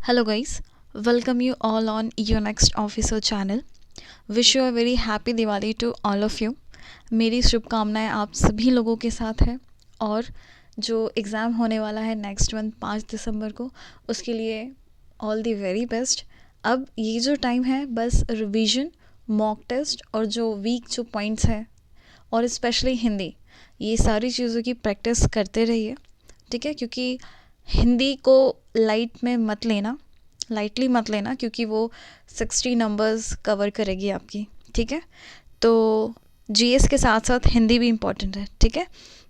Hello guys, welcome you all on your next officer channel. Wish you a very happy Diwali to all of you. मेरी शुभकामनाएं आप सभी लोगों के साथ है और जो एग्ज़ाम होने वाला है नेक्स्ट मंथ 5 दिसंबर को उसके लिए ऑल दी वेरी बेस्ट. अब ये जो टाइम है बस रिवीजन, मॉक टेस्ट और जो वीक जो पॉइंट्स हैं और स्पेशली हिंदी, ये सारी चीज़ों की प्रैक्टिस करते रहिए. ठीक है, क्योंकि हिंदी को लाइटली मत लेना क्योंकि वो 60 नंबर्स कवर करेगी आपकी. ठीक है, तो जीएस के साथ साथ हिंदी भी इम्पॉर्टेंट है. ठीक है,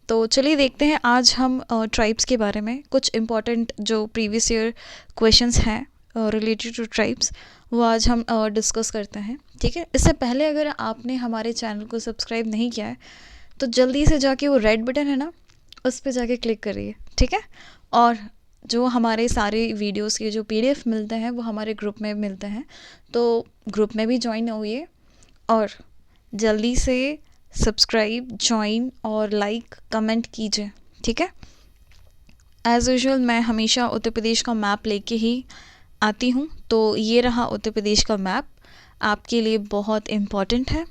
तो चलिए देखते हैं आज हम ट्राइब्स के बारे में कुछ इम्पॉर्टेंट जो प्रीवियस ईयर क्वेश्चंस हैं रिलेटेड टू ट्राइब्स वो आज हम डिस्कस करते हैं. ठीक है, इससे पहले अगर आपने हमारे चैनल को सब्सक्राइब नहीं किया है तो जल्दी से जाके वो रेड बटन है ना, उस पर जाके क्लिक करिए. ठीक है, और जो हमारे सारे वीडियोस के जो पीडीएफ मिलते हैं वो हमारे ग्रुप में मिलते हैं, तो ग्रुप में भी ज्वाइन होइए और जल्दी से सब्सक्राइब, ज्वाइन और लाइक कमेंट कीजिए. ठीक है, एज़ यूजुअल मैं हमेशा उत्तर प्रदेश का मैप लेके ही आती हूँ, तो ये रहा उत्तर प्रदेश का मैप, आपके लिए बहुत इम्पॉर्टेंट है.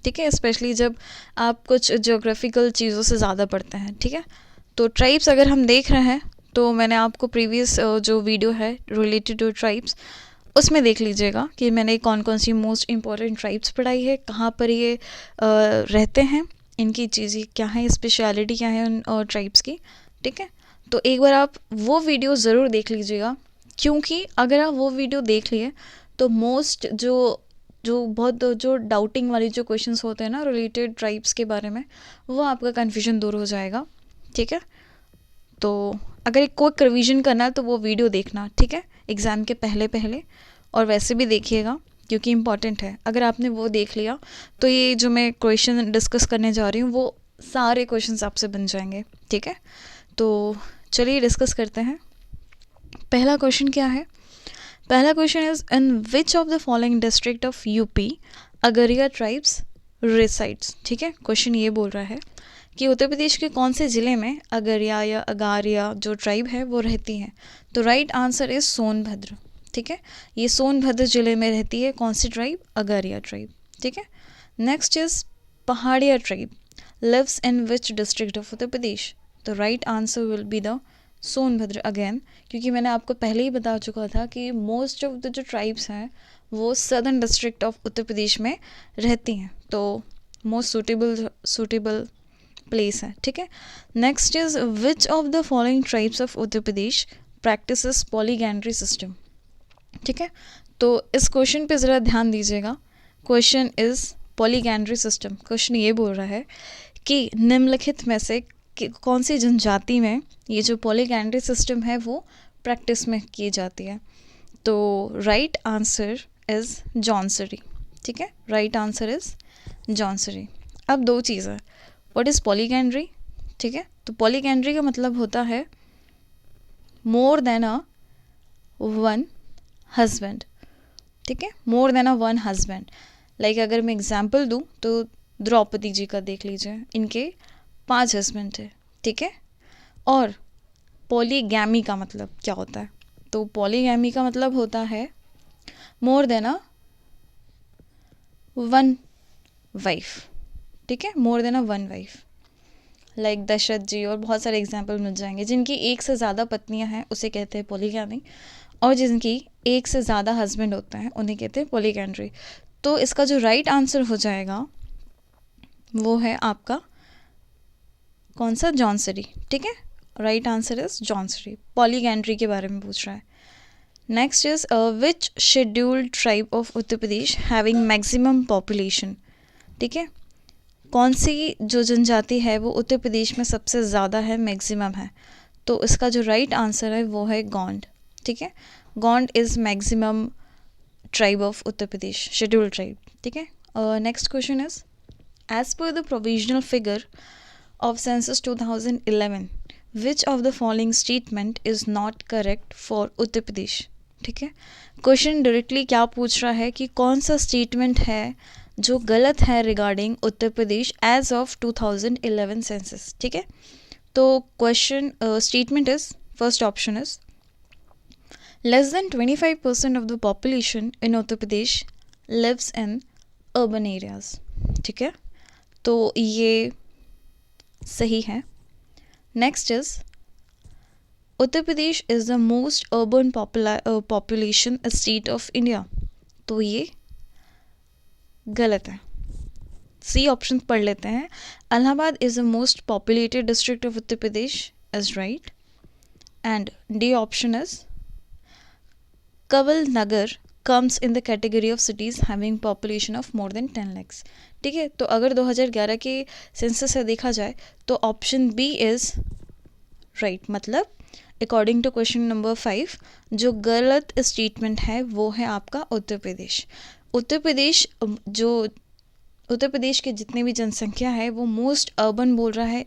ठीक है, स्पेशली जब आप कुछ ज्योग्राफिकल चीज़ों से ज़्यादा पढ़ते हैं. ठीक है, तो ट्राइब्स अगर हम देख रहे हैं तो मैंने आपको प्रीवियस जो वीडियो है रिलेटेड टू ट्राइब्स उसमें देख लीजिएगा कि मैंने कौन कौन सी मोस्ट इम्पॉर्टेंट ट्राइब्स पढ़ाई है, कहाँ पर ये रहते हैं, इनकी चीज़ें क्या है, स्पेशलिटी क्या है उन ट्राइब्स की. ठीक है, तो एक बार आप वो वीडियो ज़रूर देख लीजिएगा, क्योंकि अगर आप वो वीडियो देख लिए तो मोस्ट जो डाउटिंग वाली जो क्वेश्चंस होते हैं ना रिलेटेड ट्राइब्स के बारे में, वो आपका कन्फ्यूजन दूर हो जाएगा. ठीक है, तो अगर एक क्विक रिवीजन करना है तो वो वीडियो देखना. ठीक है, एग्ज़ाम के पहले और वैसे भी देखिएगा क्योंकि इम्पॉर्टेंट है. अगर आपने वो देख लिया तो ये जो मैं क्वेश्चन डिस्कस करने जा रही हूँ वो सारे क्वेश्चंस आपसे बन जाएंगे. ठीक है, तो चलिए डिस्कस करते हैं. पहला क्वेश्चन क्या है? पहला question is in which of the following district of UP Agaria tribes resides. ठीक है, क्वेश्चन ये बोल रहा है कि उत्तर प्रदेश के कौन से ज़िले में अगरिया या अगारिया जो ट्राइब है वो रहती है. तो राइट आंसर इज़ सोनभद्र. ठीक है, ये सोनभद्र ज़िले में रहती है कौन सी ट्राइब? अगारिया ट्राइब. ठीक है, next is Pahariya tribe lives in which district of Uttar Pradesh. तो right answer will be the Sonbhadra again, क्योंकि मैंने आपको पहले ही बता चुका था कि मोस्ट ऑफ द जो ट्राइब्स हैं वो southern district of Uttar Pradesh में रहती हैं, तो मोस्ट सूटेबल प्लेस है. ठीक है, next is which of the following tribes of Uttar Pradesh practices polyandry system. ठीक है, तो इस क्वेश्चन पे ज़रा ध्यान दीजिएगा. Question is polyandry system. Question ये बोल रहा है कि निम्नलिखित में से कौन सी जनजाति में ये जो पॉलीगैंड्री सिस्टम है वो प्रैक्टिस में की जाती है. तो राइट आंसर इज़ जौनसरी. ठीक है, राइट आंसर इज़ जौनसरी. अब दो चीज़ें, व्हाट इज़ पॉलीगैंड्री. ठीक है, तो पॉलीगैंड्री का मतलब होता है more than a one husband. ठीक है, more than a one husband. Like अगर मैं एग्जांपल दूँ तो द्रौपदी जी का देख लीजिए, इनके 5 हस्बैंड थे. ठीक है, और पॉलीगैमी का मतलब क्या होता है? तो पॉलीगैमी का मतलब होता है more than a one wife. ठीक है, more than a one wife. Like Dasharath ji और बहुत सारे एग्जाम्पल मिल जाएंगे. जिनकी एक से ज़्यादा पत्नियां हैं उसे कहते हैं पॉलीगैमी, और जिनकी एक से ज़्यादा हस्बैंड होते हैं उन्हें कहते हैं पॉलीगैंड्री. तो इसका जो राइट आंसर हो जाएगा वो है आपका कौन सा? जौनसरी. ठीक है, राइट आंसर इज जौनसरी. पॉलीगैंड्री के बारे में पूछ रहा है. Next is which scheduled tribe of Uttar Pradesh having maximum population. ठीक है, कौन सी जो जनजाति है वो उत्तर प्रदेश में सबसे ज़्यादा है, मैक्सिमम है. तो इसका जो राइट आंसर है वो है गोंड. ठीक है, Gond is maximum tribe of Uttar Pradesh, scheduled tribe. ठीक है, next question is as per the provisional figure of census 2011 which of the following statement is not correct for उत्तर प्रदेश. ठीक है, क्वेश्चन डायरेक्टली क्या पूछ रहा है कि कौन सा स्टेटमेंट है जो गलत है regarding Uttar Pradesh as of 2011 census. ठीक है, तो question statement is first option is Less than 25% of the population in Uttar Pradesh lives in urban areas. ठीक है, तो ये सही है. Next is Uttar Pradesh is the most urban population state of India. तो ये गलत है. सी ऑप्शन पढ़ लेते हैं. Allahabad is the most populated district of Uttar Pradesh is right. And D option is Kanwal Nagar comes in the category of cities having population of more than 10 lakhs. ठीक है, तो अगर 2011 के सेंसस से देखा जाए तो ऑप्शन बी इज़ राइट. मतलब अकॉर्डिंग टू क्वेश्चन नंबर 5 जो गलत स्टेटमेंट है वो है आपका उत्तर प्रदेश. उत्तर प्रदेश के जितने भी जनसंख्या है वो मोस्ट अर्बन बोल रहा है.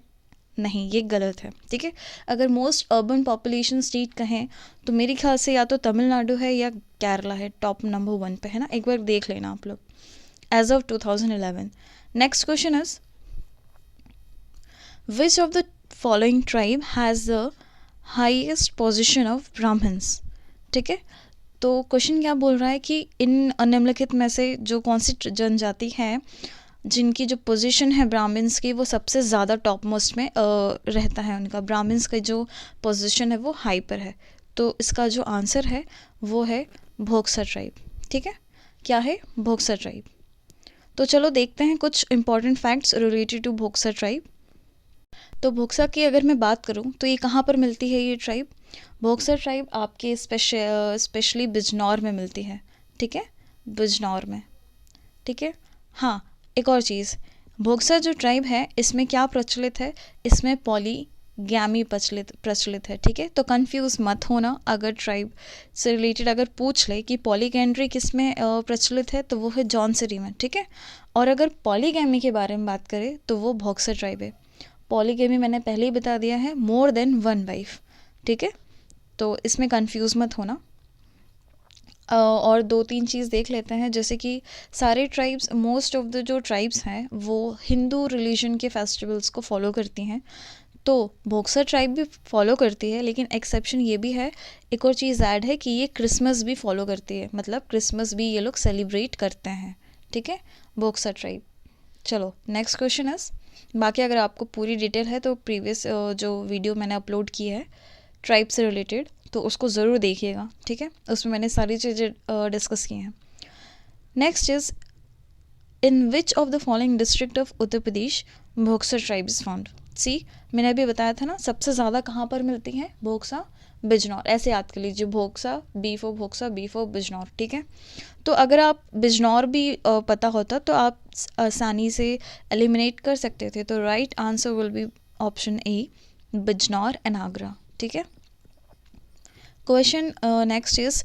नहीं, ये गलत है. ठीक है, अगर मोस्ट अर्बन पॉपुलेशन स्टेट कहें तो मेरे ख्याल से या तो तमिलनाडु है या केरला है, टॉप नंबर 1 पे है ना. एक बार देख लेना आप लोग as of 2011. Next question is which of the following tribe has the highest position of Brahmins. ठीक है, तो क्वेश्चन क्या बोल रहा है कि इन निम्नलिखित में से जो कौन सी जनजाति है जिनकी जो पोजीशन है ब्राह्मण्स की वो सबसे ज़्यादा टॉप मोस्ट में रहता है. उनका ब्राह्मण्स का जो पोजीशन है वो हाई पर है. तो इसका जो आंसर है वो है भोक्सा ट्राइब. ठीक है, क्या है? भोक्सा ट्राइब. तो चलो देखते हैं कुछ important facts related to Bhoksa tribe. तो भोक्सा की अगर मैं बात करूं तो ये कहाँ पर मिलती है ये ट्राइब? भोक्सा ट्राइब आपके स्पेशली बिजनौर में मिलती है. ठीक है, बिजनौर में. ठीक है, हाँ एक और चीज़, भोक्सा जो ट्राइब है इसमें क्या प्रचलित है? इसमें पॉलीगैमी प्रचलित है. ठीक है, तो कंफ्यूज मत होना. अगर ट्राइब से रिलेटेड अगर पूछ ले कि पॉलीगैंड्री किस में प्रचलित है तो वो है जौनसरी में. ठीक है, और अगर पॉलीगैमी के बारे में बात करें तो वो भोक्सा ट्राइब है. पॉलीगैमी मैंने पहले ही बता दिया है, मोर देन 1 वाइफ. ठीक है, तो इसमें कंफ्यूज मत होना. और 2-3 चीज़ देख लेते हैं, जैसे कि सारे ट्राइब्स, मोस्ट ऑफ द जो ट्राइब्स हैं वो हिंदू रिलीजन के फेस्टिवल्स को फॉलो करती हैं. तो भोक्सा ट्राइब भी फॉलो करती है, लेकिन एक्सेप्शन ये भी है, एक और चीज़ ऐड है कि ये क्रिसमस भी फॉलो करती है. मतलब क्रिसमस भी ये लोग सेलिब्रेट करते हैं. ठीक है, भोक्सा ट्राइब. चलो नेक्स्ट क्वेश्चन है. बाकी अगर आपको पूरी डिटेल है तो प्रीवियस जो वीडियो मैंने अपलोड की है ट्राइब से रिलेटेड तो उसको ज़रूर देखिएगा. ठीक है, उसमें मैंने सारी चीज़ें डिस्कस की हैं. Next is in which of the following district of Uttar Pradesh Bhoksa tribe is found. See मैंने अभी बताया था ना, सबसे ज़्यादा कहाँ पर मिलती हैं? भोक्सा, बिजनौर. ऐसे याद कर लीजिए, Bhoksa, B for Bhoksa, B for Bijnor. ठीक है, तो अगर आप बिजनौर भी पता होता तो आप आसानी से एलिमिनेट कर सकते थे. तो right answer will be option A, Bijnor and Agra. ठीक है. Question next is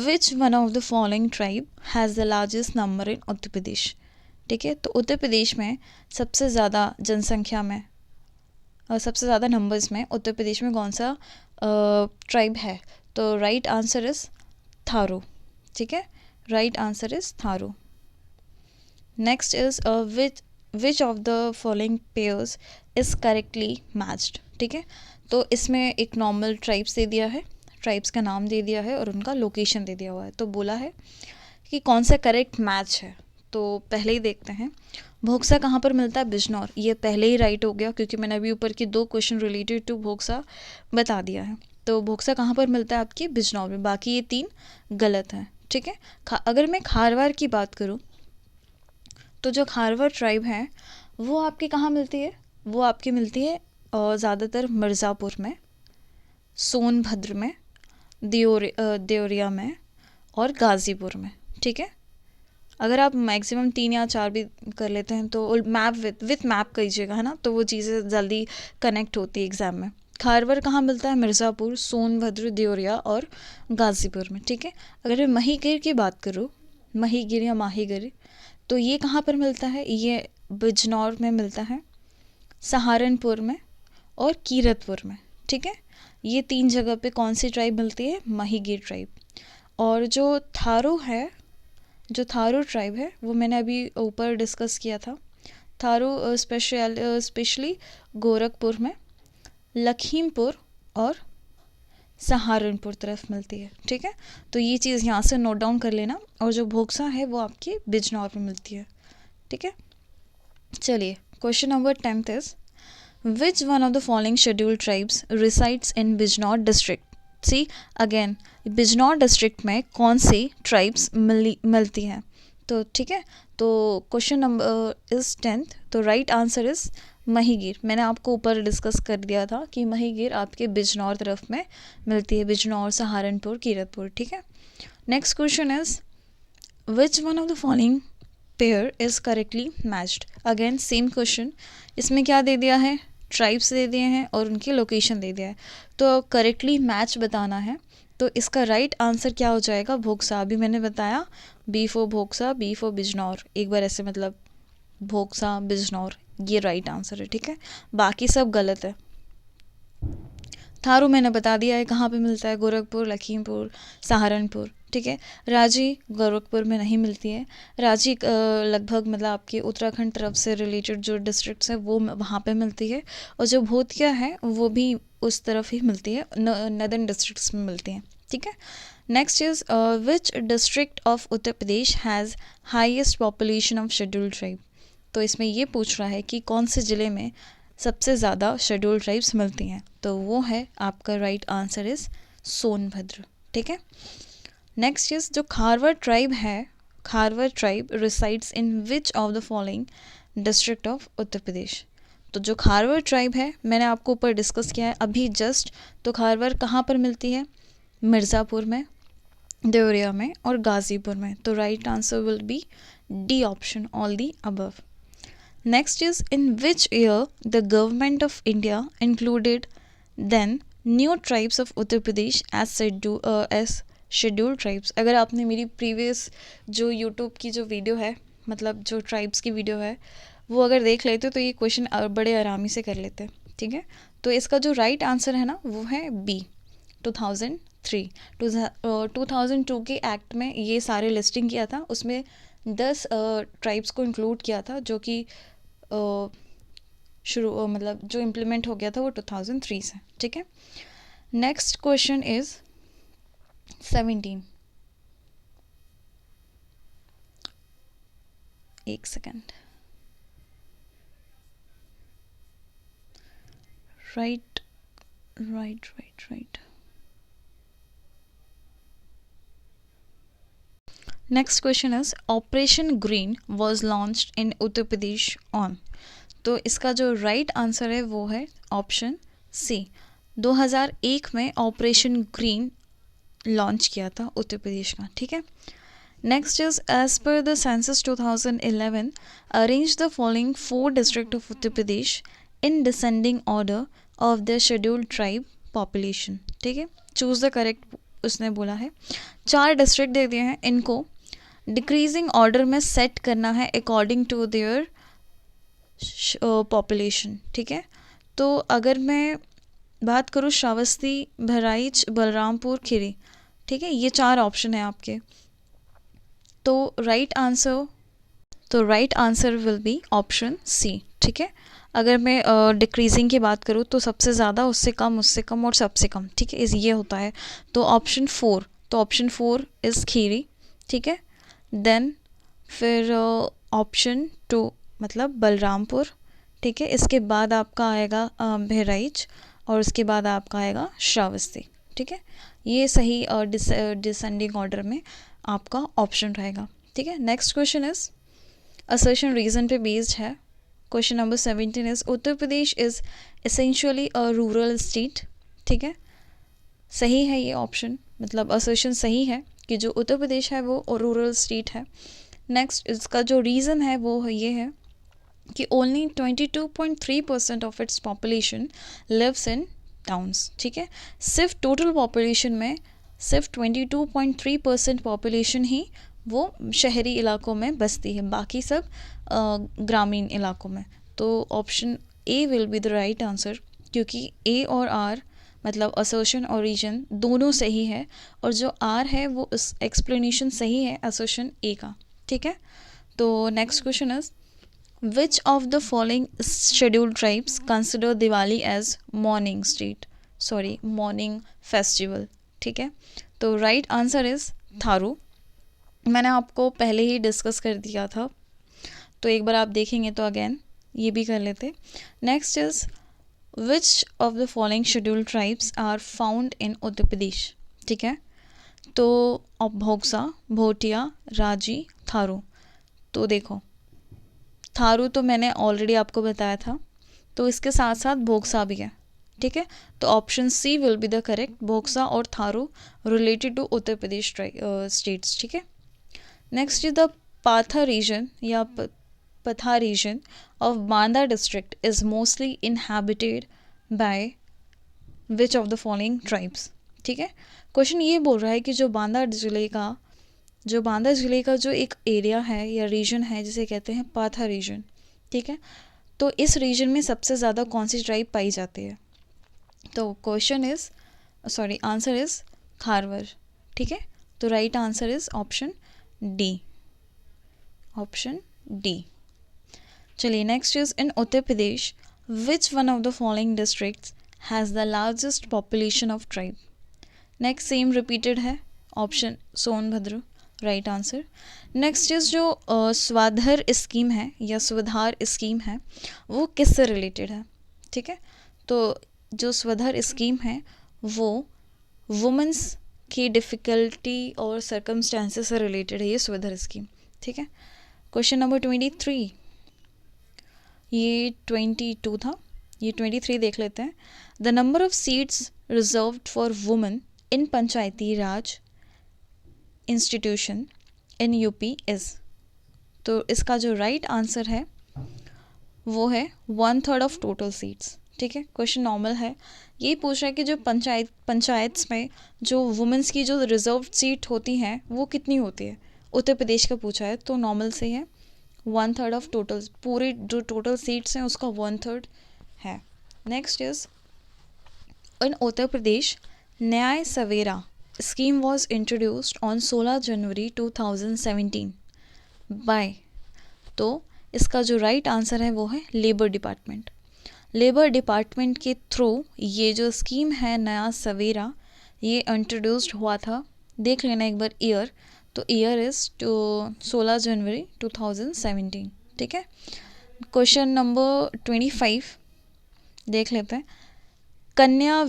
which one of the following tribe has the largest number in उत्तर प्रदेश. ठीक है, तो उत्तर प्रदेश में सबसे ज़्यादा जनसंख्या में सबसे ज़्यादा नंबर्स में उत्तर प्रदेश में कौन सा ट्राइब है? तो राइट आंसर इज़ थारू. ठीक है, right answer is Tharu. Next is which of the following pairs is correctly matched. ठीक है, तो इसमें एक नॉर्मल ट्राइब्स दे दिया है, ट्राइब्स का नाम दे दिया है और उनका लोकेशन दे दिया हुआ है. तो बोला है कि कौन सा करेक्ट मैच है. तो पहले ही देखते हैं, भोक्सा कहाँ पर मिलता है? बिजनौर. ये पहले ही राइट हो गया क्योंकि मैंने अभी ऊपर की 2 क्वेश्चन रिलेटेड टू भोक्सा बता दिया है. तो भोक्सा कहाँ पर मिलता है? आपकी बिजनौर में. बाकी ये 3 गलत हैं. ठीक है, अगर मैं खारवार की बात करूँ तो जो खारवार ट्राइब है वो आपकी कहाँ मिलती है? वो आपकी मिलती है ज़्यादातर मिर्ज़ापुर में, सोनभद्र में, देवरिया में और गाज़ीपुर में. ठीक है, अगर आप मैक्सिमम 3 या 4 भी कर लेते हैं तो मैप विथ मैप कीजिएगा, है ना, तो वो चीज़ें जल्दी कनेक्ट होती है एग्ज़ाम में. खारवर कहाँ मिलता है? मिर्ज़ापुर, सोनभद्र, देवरिया और गाज़ीपुर में. ठीक है, अगर मैं महीगिर की बात करूँ, महीगिर या माहीगिर, तो ये कहाँ पर मिलता है? ये बिजनौर में मिलता है, सहारनपुर में और कीरतपुर में. ठीक है, ये 3 जगह पे कौन सी ट्राइब मिलती है? महीगिर ट्राइब. और जो थारू है, जो थारू ट्राइब है वो मैंने अभी ऊपर डिस्कस किया था. थारू स्पेशली गोरखपुर में, लखीमपुर और सहारनपुर तरफ मिलती है, ठीक है। तो ये चीज़ यहाँ से नोट डाउन कर लेना। और जो भोक्सा है वो आपकी बिजनौर में मिलती है, ठीक है। चलिए, question number 10 is which one of the following scheduled tribes resides in Bijnor district. See again, Bijnor district में कौन सी ट्राइब्स मिलती हैं। तो ठीक है, तो क्वेश्चन नंबर इज 10th, तो राइट आंसर इज महीगीर। मैंने आपको ऊपर डिस्कस कर दिया था कि महीगीर आपके बिजनौर तरफ में मिलती है, बिजनौर, सहारनपुर, कीरतपुर, ठीक है। Next question is which one of the following pair is correctly matched. Again same question, इसमें क्या दे दिया है, ट्राइब्स दे दिए हैं और उनकी लोकेशन दे दिया है। तो करेक्टली मैच बताना है, तो इसका राइट आंसर क्या हो जाएगा, भोक्सा। अभी मैंने बताया B for Bhoksa, B for Bijnor, एक बार ऐसे मतलब भोक्सा, बिजनौर, ये राइट आंसर है, ठीक है। बाकी सब गलत है। थारू मैंने बता दिया है कहाँ पे मिलता है, गोरखपुर, लखीमपुर, सहारनपुर, ठीक है। रांची गोरखपुर में नहीं मिलती है। रांची लगभग मतलब आपके उत्तराखंड तरफ से रिलेटेड जो डिस्ट्रिक्ट्स हैं वो वहाँ पे मिलती है। और जो भूतिया है वो भी उस तरफ ही मिलती है, नदर्न डिस्ट्रिक्ट्स में मिलती हैं, ठीक है। Next is which district of Uttar Pradesh has highest population of scheduled tribe. तो इसमें ये पूछ रहा है कि कौन से ज़िले में सबसे ज़्यादा शेड्यूल्ड ट्राइब्स मिलती हैं। तो वो है आपका राइट आंसर इज़ सोनभद्र, ठीक है। नेक्स्ट इज जो खारवर ट्राइब है, Kharwar tribe resides in which of the following district of Uttar Pradesh. तो जो खारवर ट्राइब है मैंने आपको ऊपर डिस्कस किया है अभी जस्ट। तो खारवर कहाँ पर मिलती है, मिर्ज़ापुर में, देवरिया में और गाज़ीपुर में। तो right answer will B D option, all the above. Next is in which year the government of India included then new tribes of Uttar Pradesh as scheduled tribes। अगर आपने मेरी प्रीवियस जो यूट्यूब की जो वीडियो है, मतलब जो tribes की वीडियो है, वो अगर देख लेते तो ये क्वेश्चन बड़े आरामी से कर लेते, ठीक है। तो इसका जो राइट आंसर है ना वो है बी, 2003। 2002 के एक्ट में ये सारे लिस्टिंग किया था, उसमें 10 ट्राइब्स को इंक्लूड किया था, जो कि शुरू मतलब जो इम्प्लीमेंट हो गया था वो 2003 से, ठीक है। Next question is 17। एक second, right right right right. Next question is operation green was launched in Uttar Pradesh on. तो इसका जो राइट आंसर है वो है ऑप्शन सी, 2001 में ऑपरेशन ग्रीन लॉन्च किया था उत्तर प्रदेश का, ठीक है। Next is as per the census 2011 arrange the following 4 district of Uttar Pradesh in descending order of the scheduled tribe population, ठीक है। चूज द करेक्ट उसने बोला है। 4 डिस्ट्रिक्ट दे दिए हैं, इनको डिक्रीजिंग ऑर्डर में सेट करना है अकॉर्डिंग टू देयर पॉपुलेशन, ठीक है। तो अगर मैं बात करूँ श्रावस्ती, बहराइच, बलरामपुर, खीरी, ठीक है, ये 4 ऑप्शन है आपके। तो right answer will be option C, ठीक है। अगर मैं डिक्रीजिंग की बात करूँ तो सबसे ज़्यादा, उससे कम और सबसे कम, ठीक है, ये होता है। तो ऑप्शन 4, तो ऑप्शन 4 इज़ खीरी, ठीक है। देन फिर ऑप्शन 2 मतलब बलरामपुर, ठीक है। इसके बाद आपका आएगा बहराइच और उसके बाद आपका आएगा श्रावस्ती, ठीक है। ये सही डिसेंडिंग ऑर्डर में आपका ऑप्शन रहेगा, ठीक है। Next question is assertion reason पे बेस्ड है। Question number 17 is Uttar Pradesh is essentially a rural state, ठीक है। सही है ये ऑप्शन, मतलब असर्शन सही है कि जो उत्तर प्रदेश है वो रूरल स्टेट है। नेक्स्ट इसका जो रीज़न है वो ये है कि only 22.3% of its population lives in towns, ठीक है। सिर्फ टोटल पॉपुलेशन में सिर्फ 22.3% पॉपुलेशन ही वो शहरी इलाकों में बसती है, बाकी सब ग्रामीण इलाकों में। तो option A will be the right answer, क्योंकि ए और आर मतलब असर्शन और रीजन दोनों सही है, और जो आर है वो इस एक्सप्लेनेशन सही है असर्शन ए का, ठीक है। तो next question is which of the following scheduled tribes consider Diwali as mourning state. Mourning festival, ठीक है। तो राइट आंसर इज़ थारू। मैंने आपको पहले ही डिस्कस कर दिया था, तो एक बार आप देखेंगे तो अगेन ये भी कर लेते। Next is which of the following scheduled tribes are found in Uttar Pradesh, ठीक है। तो भोक्सा, भोटिया, राजी, थारू। तो देखो, थारू तो मैंने ऑलरेडी आपको बताया था, तो इसके साथ साथ भोक्सा भी है, ठीक है। तो option C will be the correct, Bhoksa और Tharu related to Uttar Pradesh states, ठीक है। Next is the Patha region या Patha region of Banda district is mostly inhabited by which of the following tribes, ठीक है। क्वेश्चन ये बोल रहा है कि जो बांदा ज़िले का जो एक एरिया है या रीजन है जिसे कहते हैं पाथा रीजन, ठीक है। तो इस रीजन में सबसे ज़्यादा कौन सी ट्राइब पाई जाती है? तो आंसर इज़ खारवर, ठीक है। तो right answer is option D. चलिए next is in Uttar Pradesh which one of the following districts has the largest population of tribe. Next same repeated है, option Sonbhadra, right answer. Next is जो Swadhar scheme है या सुधार scheme है वो किससे रिलेटेड है, ठीक है। तो जो स्वाधार स्कीम है वो वुमेंस की डिफ़िकल्टी और सर्कमस्टांसेस से रिलेटेड है ये स्वाधार स्कीम, ठीक है। क्वेश्चन नंबर 23, ये 22 था, ये 23 देख लेते हैं। The number of seats reserved for women in Panchayati Raj institution in UP is. तो इसका जो राइट आंसर है वो है 1/3 ऑफ टोटल सीट्स, ठीक है। क्वेश्चन नॉर्मल है, ये पूछ रहा है कि जो पंचायत्स में जो वुमेंस की जो रिजर्व सीट होती हैं वो कितनी होती है। उत्तर प्रदेश का पूछा है, तो नॉर्मल से है 1/3 ऑफ टोटल, पूरे जो टोटल सीट्स हैं उसका 1/3 है। Next is in Uttar Pradesh Nyay Savera scheme was introduced on 16 January 2017 by. तो इसका जो राइट आंसर है वो है लेबर डिपार्टमेंट। लेबर डिपार्टमेंट के थ्रू ये जो स्कीम है नया सवेरा ये इंट्रोड्यूस्ड हुआ था। देख लेना एक बार ईयर, तो ईयर इज़ 16 जनवरी 2017, ठीक है। क्वेश्चन नंबर 25 देख लेते हैं। कन्या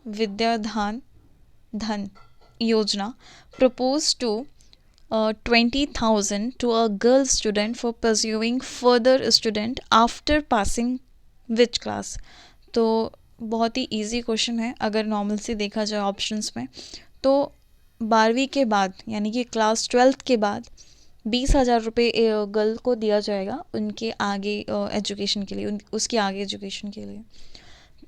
विद्यादान धन योजना propose to 20,000 to a girl student for pursuing further student after passing which class। तो बहुत ही इजी क्वेश्चन है। अगर नॉर्मल से देखा जाए ऑप्शंस में, तो 12वीं के बाद यानी कि क्लास 12th के बाद 20,000 रुपये गर्ल को दिया जाएगा उनके आगे एजुकेशन के लिए, उसकी आगे एजुकेशन के लिए।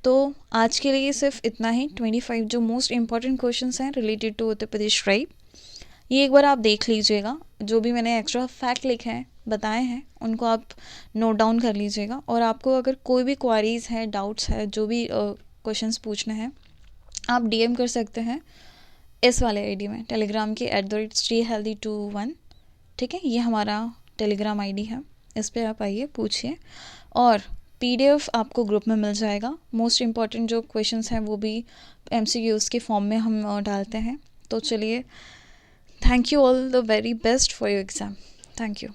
तो आज के लिए सिर्फ इतना ही। 25 जो मोस्ट इम्पॉर्टेंट क्वेश्चंस हैं related to Uttar Pradesh tribe, ये एक बार आप देख लीजिएगा। जो भी मैंने एक्स्ट्रा फैक्ट लिखे हैं बताए हैं उनको आप नोट डाउन कर लीजिएगा। और आपको अगर कोई भी क्वारीज़ है, डाउट्स है, जो भी क्वेश्चंस पूछने हैं, आप डीएम कर सकते हैं इस वाले आईडी में, टेलीग्राम के @stayhealthy21, ठीक है। ये हमारा टेलीग्राम आईडी है, इस पर आप आइए पूछिए। और पीडीएफ आपको ग्रुप में मिल जाएगा। मोस्ट इम्पॉर्टेंट जो क्वेश्चंस हैं वो भी एमसीक्यूज़ के फॉर्म में हम डालते हैं। तो चलिए, thank you all the very best for your exam. Thank you.